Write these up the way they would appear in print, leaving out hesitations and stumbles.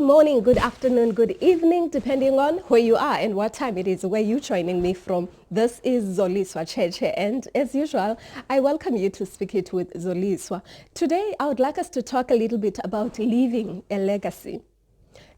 Morning, good afternoon, good evening, depending on where you are and what time it is where you're joining me from. This is Zoliswa Tshetshe, and as usual, I welcome you to Speak It with Zoliswa. Today, I would like us to talk a little bit about leaving a legacy.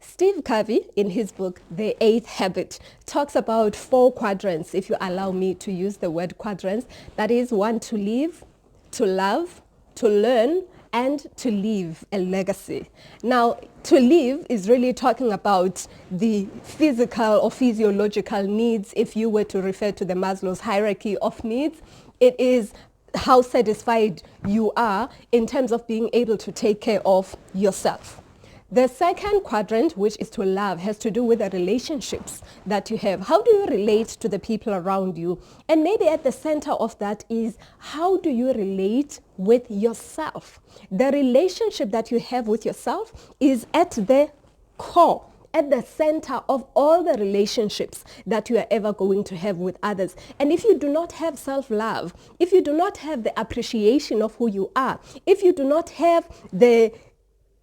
Steve Covey, in his book, The Eighth Habit, talks about 4 quadrants, if you allow me to use the word quadrants. That is, 1, to live, to love, to learn, and to leave a legacy. Now, to live is really talking about the physical or physiological needs. If you were to refer to the Maslow's hierarchy of needs, it is how satisfied you are in terms of being able to take care of yourself. The second quadrant, which is to love, has to do with the relationships that you have. How do you relate to the people around you? And maybe at the center of that is, how do you relate with yourself? The relationship that you have with yourself is at the core, at the center of all the relationships that you are ever going to have with others. And if you do not have self-love, if you do not have the appreciation of who you are, if you do not have the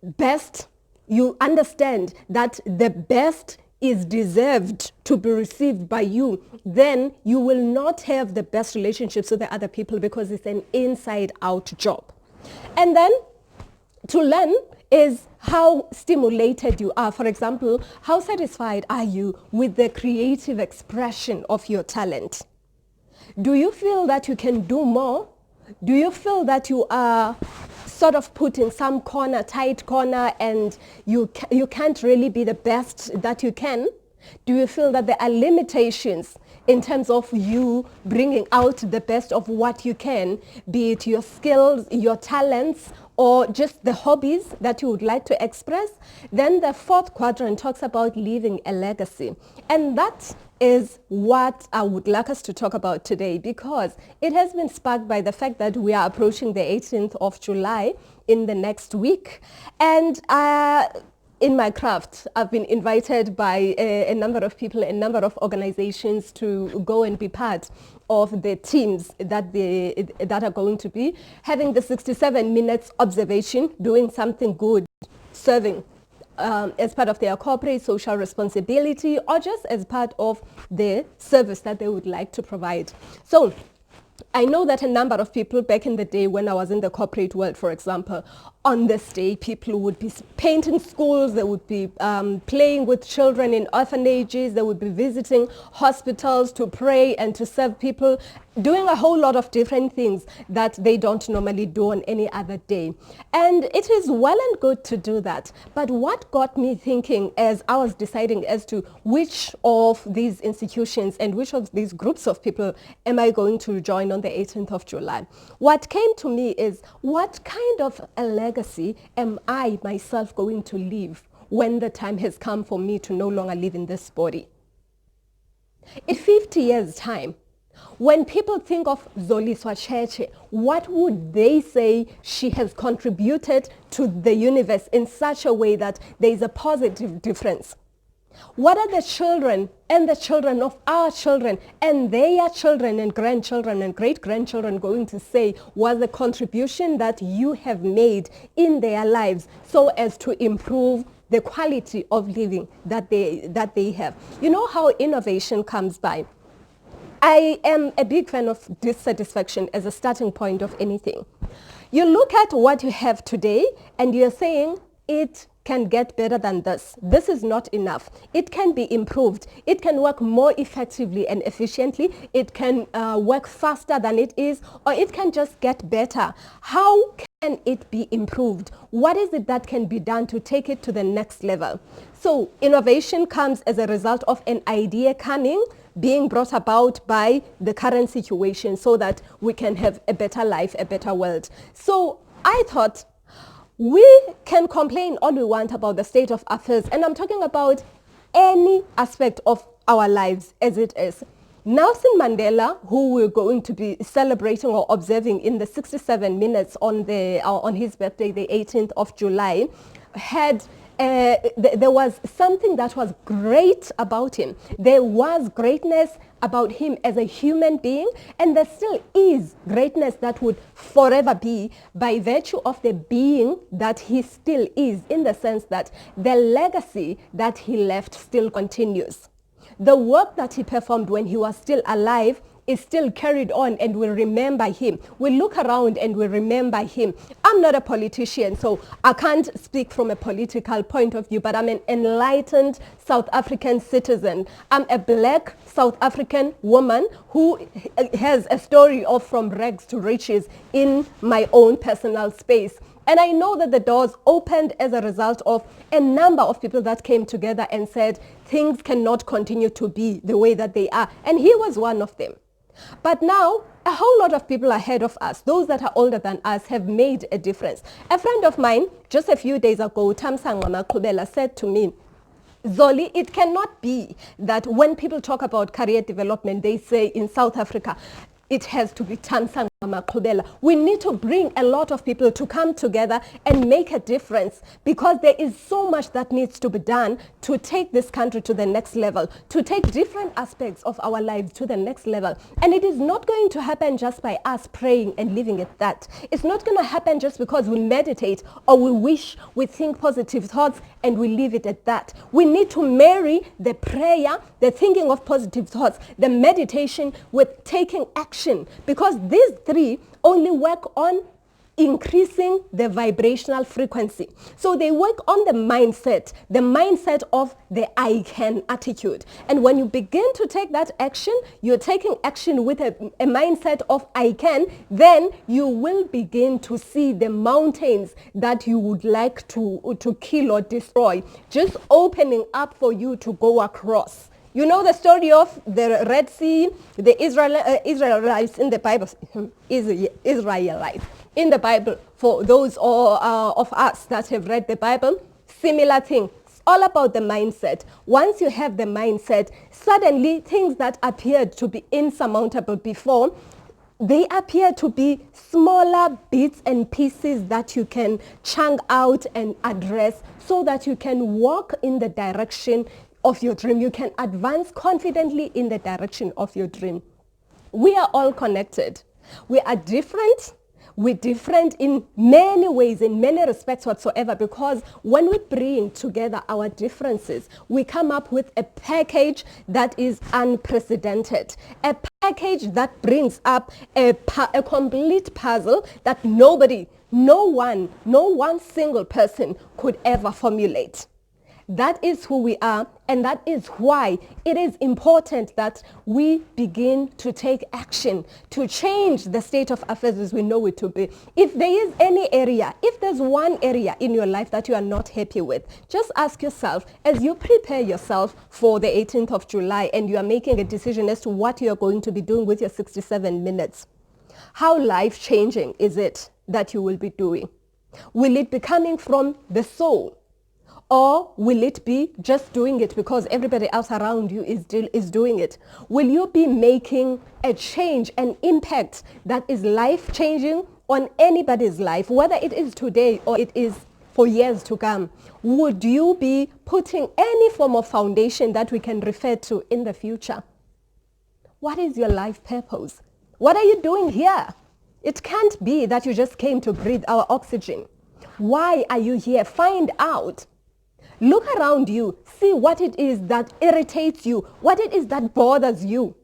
best, you understand that the best is deserved to be received by you, then you will not have the best relationships with the other people, because it's an inside-out job. And then to learn is how stimulated you are. For example, how satisfied are you with the creative expression of your talent? Do you feel that you can do more? Do you feel that you are sort of put in some corner, tight corner, and you can't really be the best that you can? Do you feel that there are limitations in terms of you bringing out the best of what you can, be it your skills, your talents, or just the hobbies that you would like to express? Then the fourth quadrant talks about leaving a legacy. And that is what I would like us to talk about today, because it has been sparked by the fact that we are approaching the 18th of July in the next week. And in my craft, I've been invited by a number of people, a number of organizations to go and be part of the teams that are going to be having the 67 minutes observation, doing something good, serving as part of their corporate social responsibility, or just as part of the service that they would like to provide. So I know that a number of people back in the day, when I was in the corporate world, for example, on this day, people would be painting schools, they would be playing with children in orphanages, they would be visiting hospitals to pray and to serve people, doing a whole lot of different things that they don't normally do on any other day. And it is well and good to do that. But what got me thinking as I was deciding as to which of these institutions and which of these groups of people am I going to join on the 18th of July, what came to me is, what kind of a legacy am I myself going to leave when the time has come for me to no longer live in this body? In 50 years' time, when people think of Zoliswa Tshetshe, what would they say she has contributed to the universe in such a way that there is a positive difference? What are the children and the children of our children and their children and grandchildren and great-grandchildren going to say was the contribution that you have made in their lives so as to improve the quality of living that they have? You know how innovation comes by? I am a big fan of dissatisfaction as a starting point of anything. You look at what you have today and you're saying, it can get better than this. This is not enough. It can be improved. It can work more effectively and efficiently. It can work faster than it is, or it can just get better. How can it be improved? What is it that can be done to take it to the next level? So innovation comes as a result of an idea coming, being brought about by the current situation so that we can have a better life, a better world. So I thought, we can complain all we want about the state of affairs, and I'm talking about any aspect of our lives as it is. Nelson Mandela, who we're going to be celebrating or observing in the 67 minutes on his birthday, the 18th of July, had there was something that was great about him. There was greatness about him as a human being, and there still is greatness that would forever be by virtue of the being that he still is, in the sense that the legacy that he left still continues. The work that he performed when he was still alive is still carried on, and we'll remember him. We'll look around and we'll remember him. I'm not a politician, so I can't speak from a political point of view, but I'm an enlightened South African citizen. I'm a black South African woman who has a story of from rags to riches in my own personal space. And I know that the doors opened as a result of a number of people that came together and said things cannot continue to be the way that they are. And he was one of them. But now, a whole lot of people ahead of us, those that are older than us, have made a difference. A friend of mine, just a few days ago, Tamsangwa Makubela, said to me, Zoli, it cannot be that when people talk about career development, they say in South Africa, it has to be Tamsangwa Makubela. We need to bring a lot of people to come together and make a difference, because there is so much that needs to be done to take this country to the next level, to take different aspects of our lives to the next level. And it is not going to happen just by us praying and leaving it that. It's not going to happen just because we meditate or we wish, we think positive thoughts and we leave it at that. We need to marry the prayer, the thinking of positive thoughts, the meditation with taking action, because these three only work on increasing the vibrational frequency. So they work on the mindset of the I can attitude. And when you begin to take that action, you're taking action with a mindset of I can, then you will begin to see the mountains that you would like to kill or destroy just opening up for you to go across. You know the story of the Red Sea, the Israelites in the Bible, Israelites in the Bible. For those of us that have read the Bible, similar thing. It's all about the mindset. Once you have the mindset, suddenly things that appeared to be insurmountable before, they appear to be smaller bits and pieces that you can chunk out and address so that you can walk in the direction of your dream. You can advance confidently in the direction of your dream. We are all connected. We are different. We're different in many ways, in many respects whatsoever, because when we bring together our differences, we come up with a package that is unprecedented. A package that brings up a complete puzzle that no one single person could ever formulate. That is who we are, and that is why it is important that we begin to take action to change the state of affairs as we know it to be. If there is any area, if there's one area in your life that you are not happy with, just ask yourself, as you prepare yourself for the 18th of July and you are making a decision as to what you are going to be doing with your 67 minutes, how life-changing is it that you will be doing? Will it be coming from the soul? Or will it be just doing it because everybody else around you is doing it? Will you be making a change, an impact that is life-changing on anybody's life, whether it is today or it is for years to come? Would you be putting any form of foundation that we can refer to in the future? What is your life purpose? What are you doing here? It can't be that you just came to breathe our oxygen. Why are you here? Find out. Look around you, see what it is that irritates you, what it is that bothers you.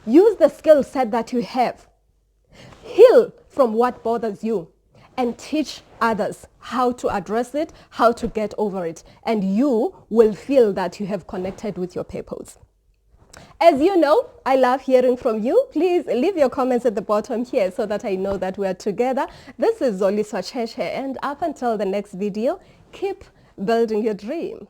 Use the skill set that you have. Heal from what bothers you and teach others how to address it, how to get over it. And you will feel that you have connected with your purpose. As you know, I love hearing from you. Please leave your comments at the bottom here so that I know that we are together. This is Zoliswa Tshetshe, and up until the next video, keep building your dream.